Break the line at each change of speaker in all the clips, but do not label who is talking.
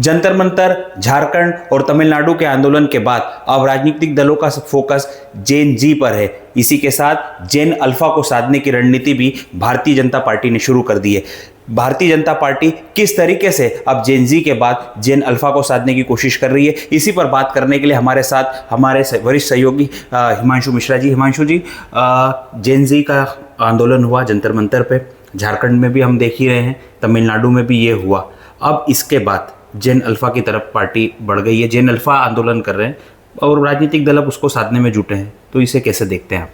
जंतर मंतर, झारखंड और तमिलनाडु के आंदोलन के बाद अब राजनीतिक दलों का फोकस जेन जी पर है। इसी के साथ जेन अल्फा को साधने की रणनीति भी भारतीय जनता पार्टी ने शुरू कर दी है। भारतीय जनता पार्टी किस तरीके से अब जेन जी के बाद जेन अल्फा को साधने की कोशिश कर रही है, इसी पर बात करने के लिए हमारे साथ हमारे वरिष्ठ सहयोगी हिमांशु मिश्रा जी। हिमांशु जी, जेन जी का आंदोलन हुआ जंतर मंतर पे, झारखंड में भी हम देख ही रहे हैं, तमिलनाडु में भी ये हुआ। अब इसके बाद जेन अल्फा की तरफ पार्टी बढ़ गई है, जेन अल्फा आंदोलन कर रहे हैं और राजनीतिक दल अब उसको साधने में जुटे हैं, तो इसे कैसे देखते हैं आप?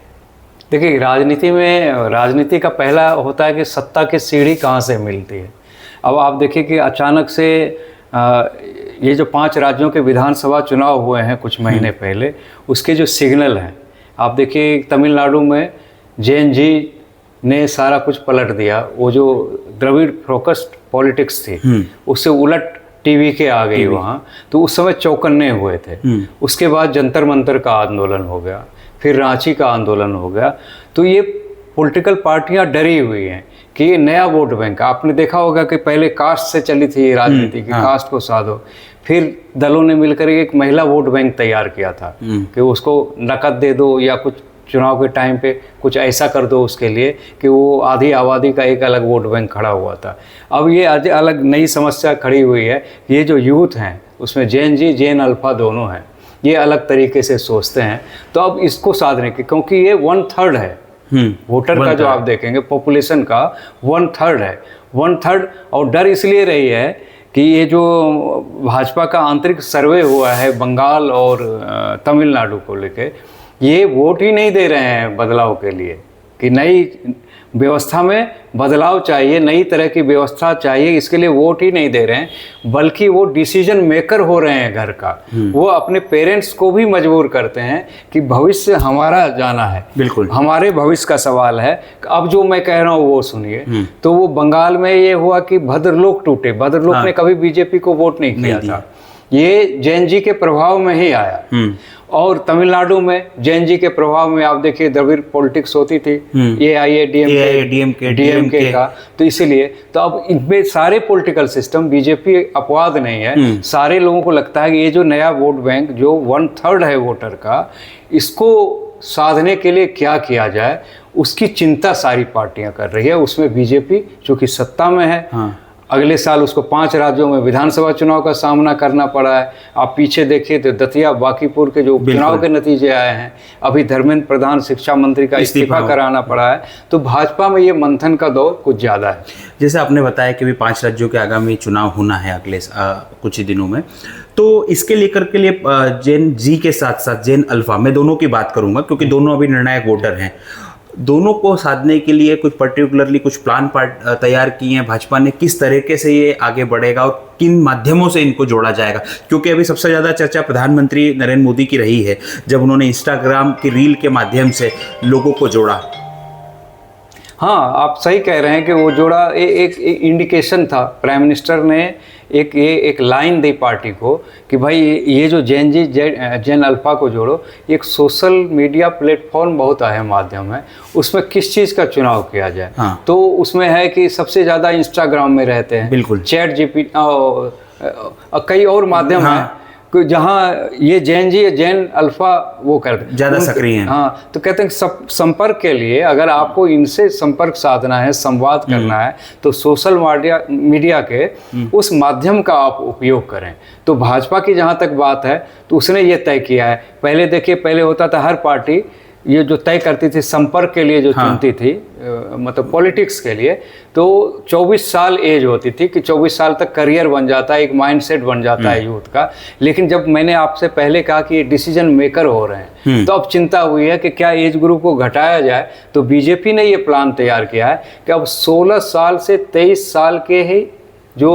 देखिए, राजनीति का पहला होता है कि सत्ता की सीढ़ी कहाँ से मिलती है। अब आप देखिए कि अचानक से ये जो 5 राज्यों के विधानसभा चुनाव हुए हैं कुछ महीने पहले, उसके जो सिग्नल हैं, आप देखिए तमिलनाडु में जेन जी ने सारा कुछ पलट दिया। वो जो द्रविड़ फोकस्ड पॉलिटिक्स थी उससे उलट टीवी के आ गई वहाँ, तो उस समय चौकन्ने हुए थे। उसके बाद जंतर मंतर का आंदोलन हो गया, फिर रांची का आंदोलन हो गया। तो ये पॉलिटिकल पार्टियां डरी हुई हैं कि ये नया वोट बैंक, आपने देखा होगा कि पहले कास्ट से चली थी ये राजनीति की, कास्ट को साधो। फिर दलों ने मिलकर एक महिला वोट बैंक तैयार किया था कि उसको नकद दे दो या कुछ चुनाव के टाइम पे कुछ ऐसा कर दो उसके लिए कि वो आधी आबादी का एक अलग वोट बैंक खड़ा हुआ था। अब ये अलग नई समस्या खड़ी हुई है। ये जो यूथ हैं उसमें जेन जी जेन अल्फा दोनों हैं, ये अलग तरीके से सोचते हैं। तो अब इसको साधने की, क्योंकि ये 1/3 है वोटर का, जो आप देखेंगे पॉपुलेशन का 1/3 है, 1/3। और डर इसलिए रही है कि ये जो भाजपा का आंतरिक सर्वे हुआ है बंगाल और तमिलनाडु को लेके, ये वोट ही नहीं दे रहे हैं बदलाव के लिए कि नई व्यवस्था में बदलाव चाहिए, नई तरह की व्यवस्था चाहिए, इसके लिए वोट ही नहीं दे रहे हैं, बल्कि वो डिसीजन मेकर हो रहे हैं घर का। वो अपने पेरेंट्स को भी मजबूर करते हैं कि भविष्य हमारा जाना है, बिल्कुल हमारे भविष्य का सवाल है, अब जो मैं कह रहा हूँ वो सुनिए। तो वो बंगाल में ये हुआ कि भद्रलोक टूटे। भद्रलोक ने कभी बीजेपी को वोट नहीं किया था, ये जेन जी के प्रभाव में ही आया। और तमिलनाडु में जेन जी के प्रभाव में आप देखिए द्रविड़ पॉलिटिक्स होती थी, डीएमके का, तो इसीलिए तो अब इनमें सारे पॉलिटिकल सिस्टम, बीजेपी अपवाद नहीं है, सारे लोगों को लगता है कि ये जो नया वोट बैंक जो 1/3 है वोटर का, इसको साधने के लिए क्या किया जाए, उसकी चिंता सारी पार्टियां कर रही है। उसमें बीजेपी जो कि सत्ता में है, अगले साल उसको 5 राज्यों में विधानसभा चुनाव का सामना करना पड़ा है। आप पीछे देखिए तो दतिया बांकीपुर के जो उपचुनाव के नतीजे आए हैं, अभी धर्मेंद्र प्रधान शिक्षा मंत्री का इस्तीफा कराना पड़ा है। तो भाजपा में ये मंथन का दौर कुछ ज़्यादा है।
जैसे आपने बताया कि भी 5 राज्यों के आगामी चुनाव होना है अगले कुछ ही दिनों में, तो इसके लेकर के लिए जेन जी के साथ साथ जेन अल्फा, मैं दोनों की बात करूंगा क्योंकि दोनों अभी निर्णायक वोटर हैं, दोनों को साधने के लिए कुछ पर्टिकुलरली कुछ प्लान तैयार किए हैं भाजपा ने, किस तरीके से ये आगे बढ़ेगा और किन माध्यमों से इनको जोड़ा जाएगा? क्योंकि अभी सबसे ज़्यादा चर्चा प्रधानमंत्री नरेंद्र मोदी की रही है, जब उन्होंने इंस्टाग्राम की रील के माध्यम से लोगों को जोड़ा।
हाँ, आप सही कह रहे हैं कि वो जोड़ा एक इंडिकेशन था। प्राइम मिनिस्टर ने एक लाइन दी पार्टी को कि भाई ये जो जेन अल्फा को जोड़ो। एक सोशल मीडिया प्लेटफॉर्म बहुत अहम माध्यम है, उसमें किस चीज़ का चुनाव किया जाए। तो उसमें है कि सबसे ज़्यादा इंस्टाग्राम में रहते हैं, बिल्कुल चैट जीपीटी, कई और माध्यम हैं जहाँ ये जेन अल्फा वो करते
ज़्यादा सक्रिय हैं।
हाँ, तो कहते हैं संपर्क के लिए अगर आपको इनसे संपर्क साधना है, संवाद करना है, तो सोशल मीडिया के उस माध्यम का आप उपयोग करें। तो भाजपा की जहाँ तक बात है तो उसने ये तय किया है। पहले देखिए, पहले होता था हर पार्टी ये जो तय करती थी संपर्क के लिए जो चुनती थी, मतलब पॉलिटिक्स के लिए, तो 24 साल एज होती थी कि 24 साल तक करियर बन जाता है, एक माइंडसेट बन जाता है यूथ का। लेकिन जब मैंने आपसे पहले कहा कि ये डिसीजन मेकर हो रहे हैं, तो अब चिंता हुई है कि क्या एज ग्रुप को घटाया जाए। तो बीजेपी ने ये प्लान तैयार किया है कि अब 16 साल से 23 साल के ही जो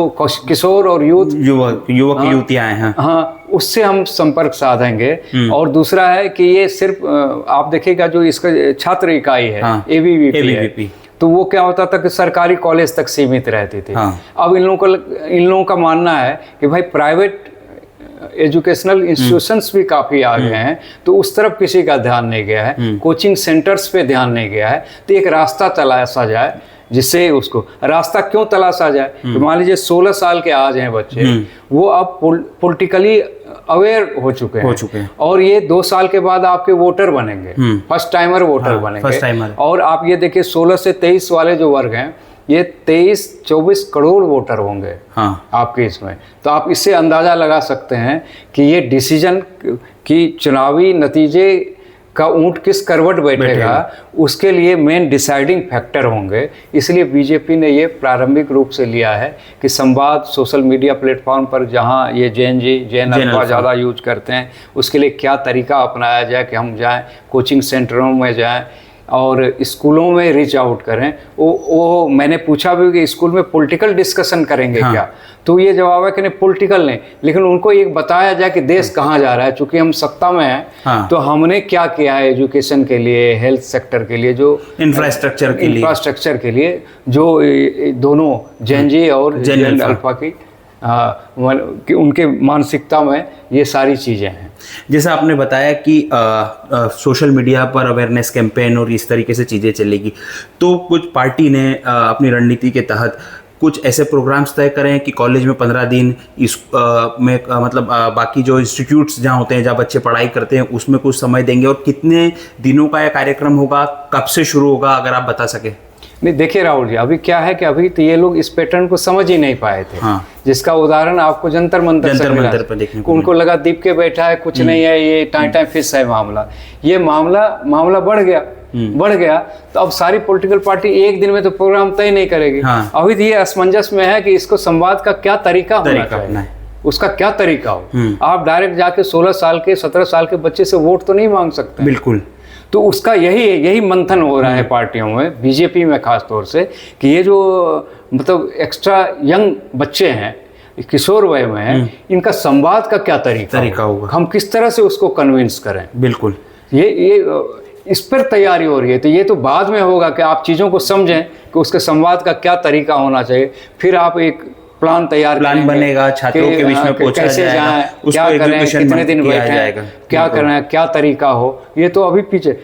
किशोर और युवक
युवतियां हैं,
हाँ, उससे हम संपर्क साधेंगे। और दूसरा है कि ये सिर्फ आप देखिएगा जो इसका छात्र इकाई है, एबीवीपी, तो वो क्या होता था कि सरकारी कॉलेज तक सीमित रहती थी। अब इन लोगों का मानना है कि भाई प्राइवेट एजुकेशनल इंस्टीट्यूशंस भी काफ़ी आ गए हैं, तो उस तरफ किसी का ध्यान नहीं गया है, कोचिंग सेंटर्स पे ध्यान नहीं गया है। तो एक रास्ता तलाशा जाए जिससे उसको रास्ता क्यों तलाशा जाए। तो मान लीजिए 16 साल के आज हैं बच्चे, वो अब पॉलिटिकली अवेयर हो चुके हैं और ये 2 साल के बाद आपके वोटर बनेंगे, फर्स्ट टाइमर वोटर बनेंगे। और आप ये देखिए 16 से 23 वाले जो वर्ग हैं, ये 23-24 करोड़ वोटर होंगे आपके इसमें। तो आप इससे अंदाज़ा लगा सकते हैं कि ये डिसीजन की चुनावी नतीजे का ऊंट किस करवट बैठेगा, उसके लिए मेन डिसाइडिंग फैक्टर होंगे। इसलिए बीजेपी ने ये प्रारंभिक रूप से लिया है कि संवाद सोशल मीडिया प्लेटफॉर्म पर जहां ये जैन अल्फा ज़्यादा यूज करते हैं, उसके लिए क्या तरीका अपनाया जाए कि हम जाएं कोचिंग सेंटरों में जाएं और स्कूलों में रीच आउट करें। वो मैंने पूछा भी कि स्कूल में पॉलिटिकल डिस्कशन करेंगे क्या, तो ये जवाब है कि नहीं पॉलिटिकल नहीं, लेकिन उनको एक बताया जाए कि देश कहाँ जा रहा है। चूंकि हम सत्ता में हैं तो हमने क्या किया है एजुकेशन के लिए, हेल्थ सेक्टर के लिए, जो इंफ्रास्ट्रक्चर के लिए जो दोनों जैन जी और जैन अल्फा की उनके मानसिकता में ये सारी चीज़ें हैं।
जैसा आपने बताया कि सोशल मीडिया पर अवेयरनेस कैंपेन और इस तरीके से चीज़ें चलेगी, तो कुछ पार्टी ने अपनी रणनीति के तहत कुछ ऐसे प्रोग्राम्स तय करें कि कॉलेज में 15 दिन इस में मतलब बाकी जो इंस्टीट्यूट्स जहाँ होते हैं, जहाँ बच्चे पढ़ाई करते हैं, उसमें कुछ समय देंगे, और कितने दिनों का यह कार्यक्रम होगा, कब से शुरू होगा, अगर आप बता सके।
नहीं देखिए राहुल जी, अभी क्या है कि अभी तो ये लोग इस पैटर्न को समझ ही नहीं पाए थे। जिसका उदाहरण आपको जंतर मंतर पर देखने को उनको लगा दीप के बैठा है, कुछ नहीं है, ये टाइम फिक्स है मामला। ये मामला बढ़ गया तो अब सारी पॉलिटिकल पार्टी एक दिन में तो प्रोग्राम तय नहीं करेगी। अभी तो ये असमंजस में है कि इसको संवाद का क्या तरीका होना चाहिए, उसका क्या तरीका हो। आप डायरेक्ट जाके 16 साल के 17 साल के बच्चे से वोट तो नहीं मांग सकते।
बिल्कुल।
तो उसका यही मंथन हो रहा है पार्टियों में, बीजेपी में खास तौर से, कि ये जो मतलब एक्स्ट्रा यंग बच्चे हैं, किशोर वय में हैं, इनका संवाद का क्या तरीका होगा, हम किस तरह से उसको कन्विंस करें।
बिल्कुल,
ये इस पर तैयारी हो रही है। तो ये तो बाद में होगा कि आप चीज़ों को समझें कि उसके संवाद का क्या तरीका होना चाहिए, फिर आप एक प्लान
बनेगा, छात्रों के बीच में पहुंचा जाएगा,
क्या करें, कितने दिन बैठे, क्या करना है, क्या तरीका हो। ये तो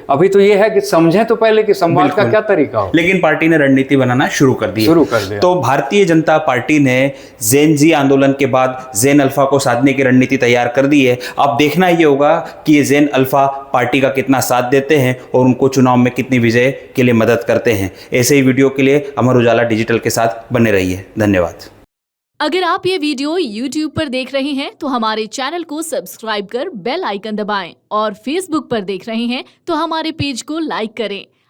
अभी तो ये है कि समझें तो पहले कि संवाद का क्या तरीका हो।
लेकिन पार्टी ने रणनीति बनाना शुरू कर दिया। तो भारतीय जनता पार्टी ने जैन जी आंदोलन के बाद जैन अल्फा को साधने की रणनीति तैयार कर दी है। अब देखना ये होगा कि ये जैन अल्फा पार्टी का कितना साथ देते हैं और उनको चुनाव में कितनी विजय के लिए मदद करते हैं। ऐसे ही वीडियो के लिए अमर उजाला डिजिटल के साथ बने रहिए। धन्यवाद।
अगर आप ये वीडियो YouTube पर देख रहे हैं तो हमारे चैनल को सब्सक्राइब कर बेल आइकन दबाएं, और Facebook पर देख रहे हैं तो हमारे पेज को लाइक करें।